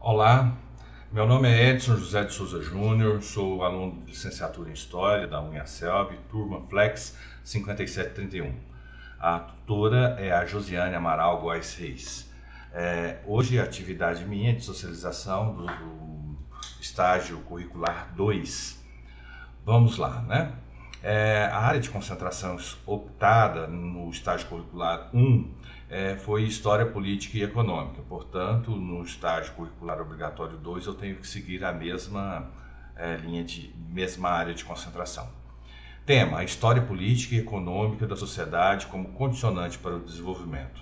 Olá, meu nome é Edson José de Souza Júnior, sou aluno de licenciatura em História da UniaSelv, turma Flex 5731. A tutora é a Josiane Amaral Góes Reis. Hoje a atividade minha é de socialização do estágio curricular 2. Vamos lá, né? A área de concentração optada no estágio curricular 1 foi História Política e Econômica. Portanto, no estágio curricular obrigatório 2 eu tenho que seguir a mesma mesma área de concentração. Tema: a História Política e Econômica da Sociedade como condicionante para o desenvolvimento.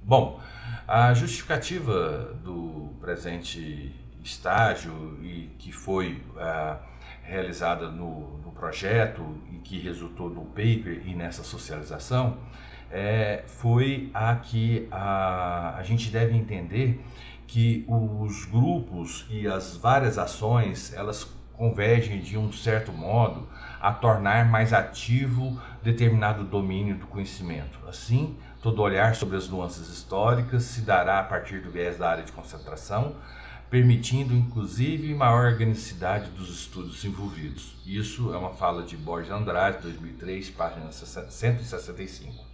Bom, a justificativa do presente estágio e que foi realizada no projeto e que resultou no paper e nessa socialização foi a que a gente deve entender que os grupos e as várias ações elas convergem de um certo modo a tornar mais ativo determinado domínio do conhecimento. Assim, todo olhar sobre as nuances históricas se dará a partir do viés da área de concentração, permitindo inclusive maior organicidade dos estudos envolvidos. Isso é uma fala de Borges Andrade, 2003, página 165.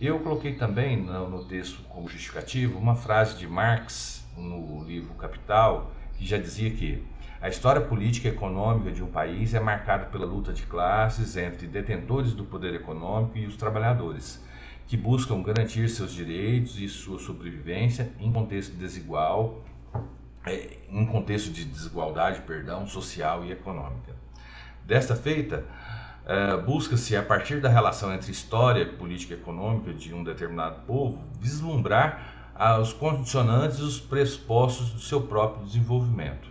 Eu coloquei também no texto como justificativo uma frase de Marx no livro Capital, que já dizia que a história política e econômica de um país é marcada pela luta de classes entre detentores do poder econômico e os trabalhadores, que buscam garantir seus direitos e sua sobrevivência em contexto de desigualdade, social e econômica. Desta feita, busca-se, a partir da relação entre história, política e econômica de um determinado povo, vislumbrar os condicionantes e os pressupostos do seu próprio desenvolvimento.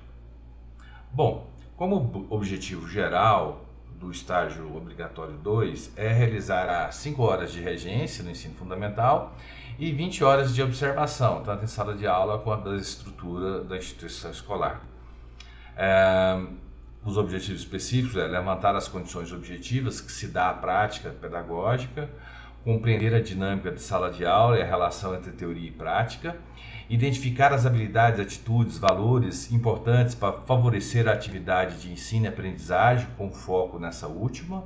Bom, como objetivo geral do estágio obrigatório 2 é realizar as 5 horas de regência no ensino fundamental e 20 horas de observação, tanto em sala de aula quanto da estrutura da instituição escolar. Os objetivos específicos é levantar as condições objetivas que se dá à prática pedagógica, compreender a dinâmica de sala de aula e a relação entre teoria e prática, identificar as habilidades, atitudes, valores importantes para favorecer a atividade de ensino e aprendizagem com foco nessa última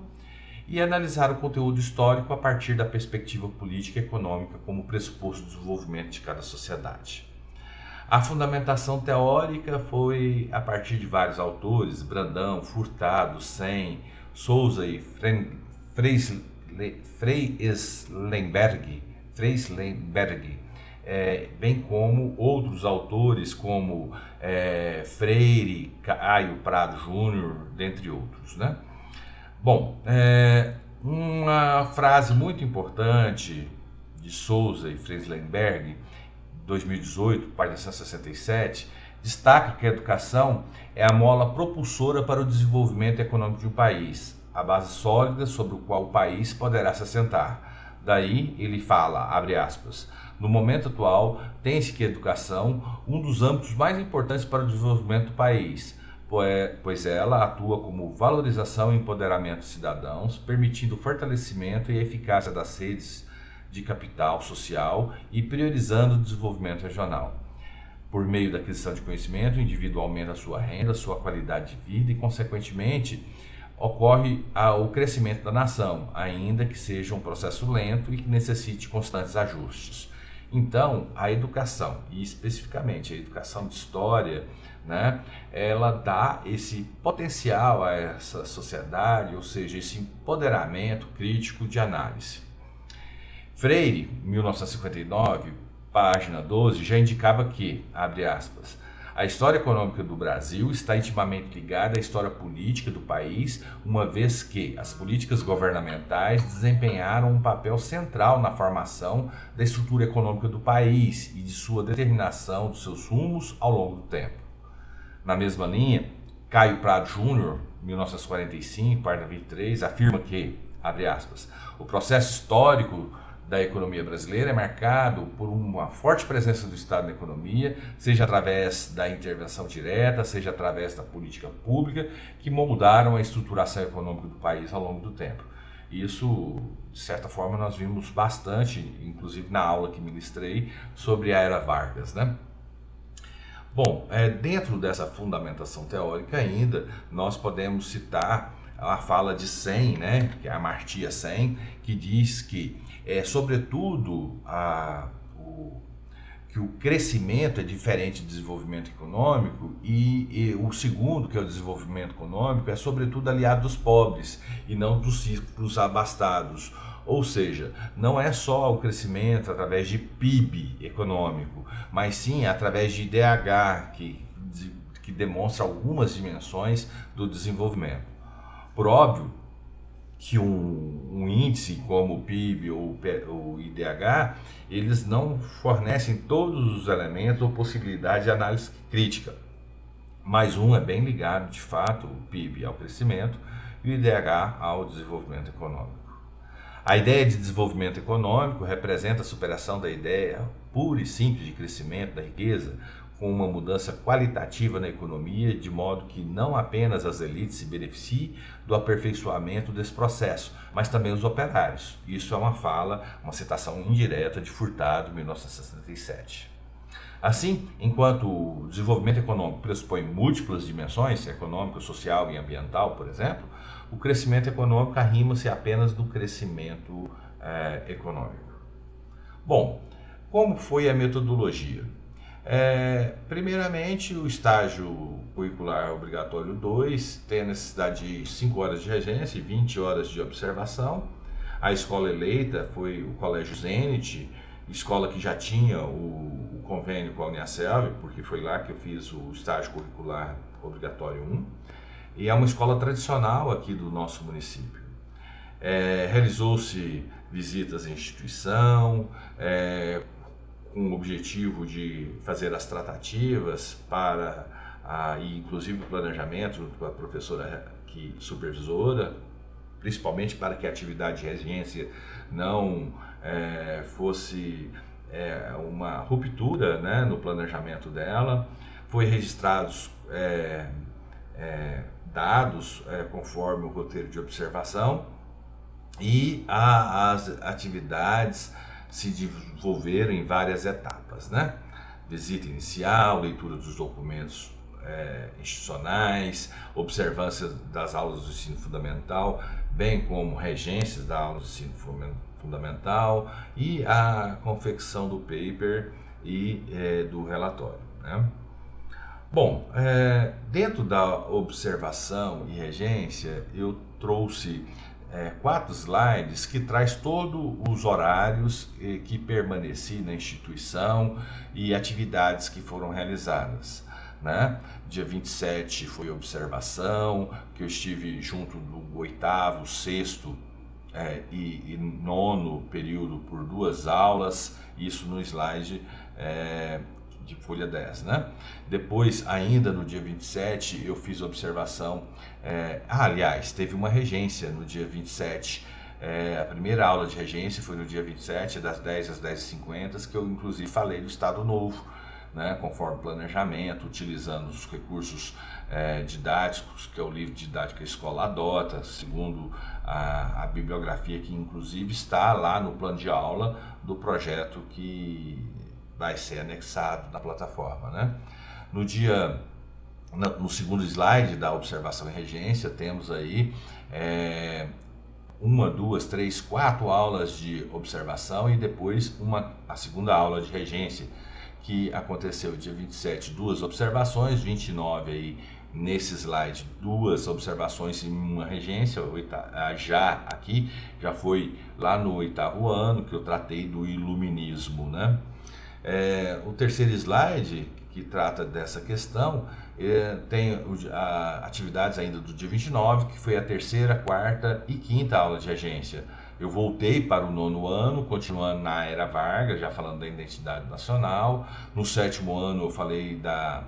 e analisar o conteúdo histórico a partir da perspectiva política e econômica como pressuposto do desenvolvimento de cada sociedade. A fundamentação teórica foi a partir de vários autores, Brandão, Furtado, Sen, Souza e Freislenberg, bem como outros autores como Freire, Caio Prado Júnior, dentre outros, né? Bom, uma frase muito importante de Souza e Freislenberg, 2018, página 167, destaca que a educação é a mola propulsora para o desenvolvimento econômico de um país, a base sólida sobre o qual o país poderá se assentar. Daí ele fala, abre aspas, no momento atual, tem-se que a educação um dos âmbitos mais importantes para o desenvolvimento do país, pois ela atua como valorização e empoderamento dos cidadãos, permitindo o fortalecimento e a eficácia das redes de capital social e priorizando o desenvolvimento regional. Por meio da aquisição de conhecimento, o indivíduo aumenta a sua renda, sua qualidade de vida e, consequentemente, ocorre o crescimento da nação, ainda que seja um processo lento e que necessite constantes ajustes. Então, a educação, e especificamente a educação de história, né, ela dá esse potencial a essa sociedade, ou seja, esse empoderamento crítico de análise. Freire, 1959, página 12, já indicava que, abre aspas, a história econômica do Brasil está intimamente ligada à história política do país, uma vez que as políticas governamentais desempenharam um papel central na formação da estrutura econômica do país e de sua determinação dos seus rumos ao longo do tempo. Na mesma linha, Caio Prado Júnior, 1945, página 23, afirma que, abre aspas, o processo histórico da economia brasileira é marcado por uma forte presença do Estado na economia, seja através da intervenção direta, seja através da política pública, que moldaram a estruturação econômica do país ao longo do tempo. Isso, de certa forma, nós vimos bastante, inclusive na aula que ministrei, sobre a Era Vargas, né? Bom, dentro dessa fundamentação teórica ainda, nós podemos citar a fala de Sen, né, que é a Amartya Sen, que diz que, sobretudo, que o crescimento é diferente do desenvolvimento econômico e o segundo, que é o desenvolvimento econômico, é sobretudo aliado dos pobres e não dos círculos abastados. Ou seja, não é só o crescimento através de PIB econômico, mas sim através de IDH, que demonstra algumas dimensões do desenvolvimento. Por óbvio que um índice como o PIB ou o IDH, eles não fornecem todos os elementos ou possibilidade de análise crítica, mas um é bem ligado, de fato, o PIB ao crescimento e o IDH ao desenvolvimento econômico. A ideia de desenvolvimento econômico representa a superação da ideia pura e simples de crescimento da riqueza, com uma mudança qualitativa na economia, de modo que não apenas as elites se beneficiem do aperfeiçoamento desse processo, mas também os operários. Isso é uma citação indireta de Furtado, 1967. Assim, enquanto o desenvolvimento econômico pressupõe múltiplas dimensões, econômica, social e ambiental, por exemplo, o crescimento econômico arrima-se apenas do crescimento econômico. Bom, como foi a metodologia? Primeiramente, o estágio curricular obrigatório 2 tem a necessidade de 5 horas de regência e 20 horas de observação. A escola eleita foi o Colégio Zenit, escola que já tinha o convênio com a Uniaselv, porque foi lá que eu fiz o estágio curricular obrigatório 1, e é uma escola tradicional aqui do nosso município. Realizou-se visitas à instituição, com o objetivo de fazer as tratativas para, e inclusive o planejamento junto com a professora supervisora, principalmente para que a atividade de regência não fosse uma ruptura, né, no planejamento dela. Foi registrados dados conforme o roteiro de observação e as atividades se desenvolveram em várias etapas, né? Visita inicial, leitura dos documentos institucionais, observância das aulas do ensino fundamental, bem como regências da aula do ensino fundamental e a confecção do paper e do relatório, né? Bom, dentro da observação e regência, eu trouxe 4 slides que traz todos os horários que permaneci na instituição e atividades que foram realizadas, né? Dia 27 foi observação, que eu estive junto do 8º, 6º e 9º período por 2 aulas, isso no slide de folha 10, né? Depois, ainda no dia 27, eu fiz observação. Aliás, teve uma regência no dia 27. A primeira aula de regência foi no dia 27, das 10 às 10h50, que eu inclusive falei do Estado Novo, né? Conforme planejamento, utilizando os recursos didáticos, que é o livro didático que a escola adota, segundo a bibliografia que inclusive está lá no plano de aula do projeto que vai ser anexado na plataforma, né? No segundo slide da observação e regência, temos aí 1, 2, 3, 4 aulas de observação e depois a segunda aula de regência, que aconteceu dia 27, 2 observações, 29 aí nesse slide, 2 observações e 1 regência. Já foi lá no 8º ano que eu tratei do iluminismo, né? O terceiro slide, que trata dessa questão, tem atividades ainda do dia 29, que foi a 3ª, 4ª e 5ª aula de regência. Eu voltei para o 9º ano, continuando na Era Vargas, já falando da identidade nacional. No 7º ano eu falei da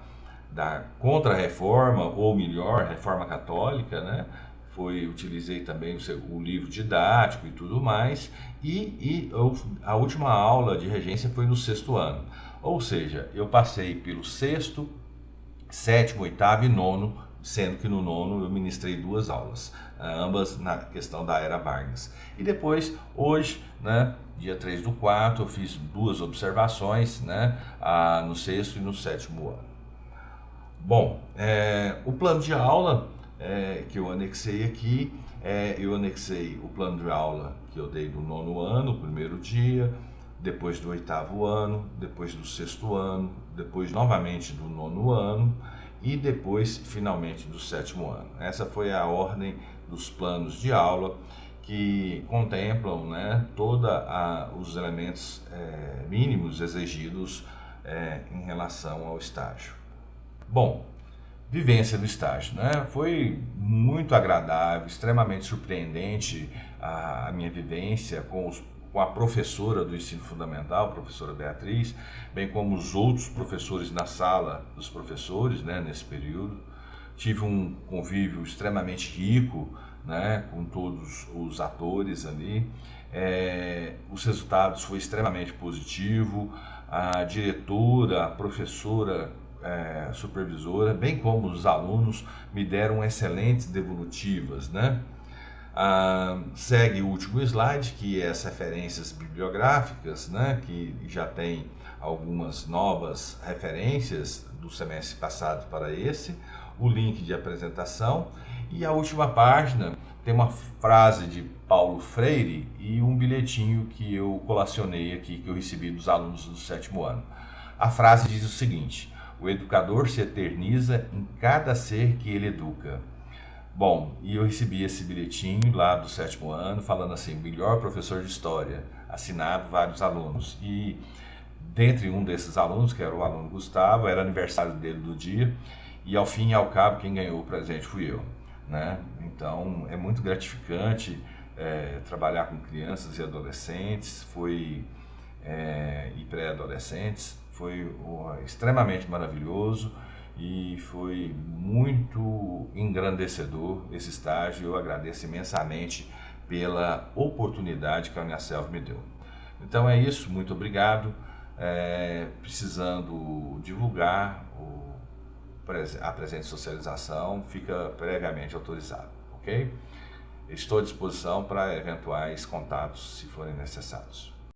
contra-reforma, ou melhor, reforma católica, né? Utilizei também o livro didático e tudo mais, a última aula de regência foi no 6º ano, ou seja, eu passei pelo 6º, 7º, 8º e 9º, sendo que no 9º eu ministrei 2 aulas, ambas na questão da Era Vargas. E depois, hoje, né, dia 3/4, eu fiz 2 observações, né, no 6º e no 7º ano. Bom, o plano de aula que eu anexei aqui, eu anexei o plano de aula que eu dei do 9º ano, o primeiro dia, depois do 8º ano, depois do 6º ano, depois novamente do 9º ano e depois finalmente do 7º ano. Essa foi a ordem dos planos de aula que contemplam, né, todos os elementos mínimos exigidos em relação ao estágio. Bom, vivência do estágio, né? Foi muito agradável, extremamente surpreendente a minha vivência com a professora do ensino fundamental, a professora Beatriz, bem como os outros professores na sala dos professores, né, nesse período. Tive um convívio extremamente rico, né, com todos os atores ali. Os resultados foi extremamente positivo. A diretora, a professora, supervisora, bem como os alunos, me deram excelentes devolutivas, né? Segue o último slide, que é as referências bibliográficas, né, que já tem algumas novas referências do semestre passado para esse, o link de apresentação, e a última página tem uma frase de Paulo Freire e um bilhetinho que eu colacionei aqui, que eu recebi dos alunos do 7º ano. A frase diz o seguinte: o educador se eterniza em cada ser que ele educa. Bom, e eu recebi esse bilhetinho lá do 7º ano, falando assim, melhor professor de história, assinado vários alunos. E dentre um desses alunos, que era o aluno Gustavo, era aniversário dele do dia, e ao fim e ao cabo quem ganhou o presente fui eu, né? Então é muito gratificante trabalhar com crianças e adolescentes, e pré-adolescentes, foi extremamente maravilhoso. E foi muito engrandecedor esse estágio. Eu agradeço imensamente pela oportunidade que a Uniaselv me deu. Então é isso, muito obrigado. Precisando divulgar a presente socialização, fica previamente autorizado, ok? Estou à disposição para eventuais contatos, se forem necessários.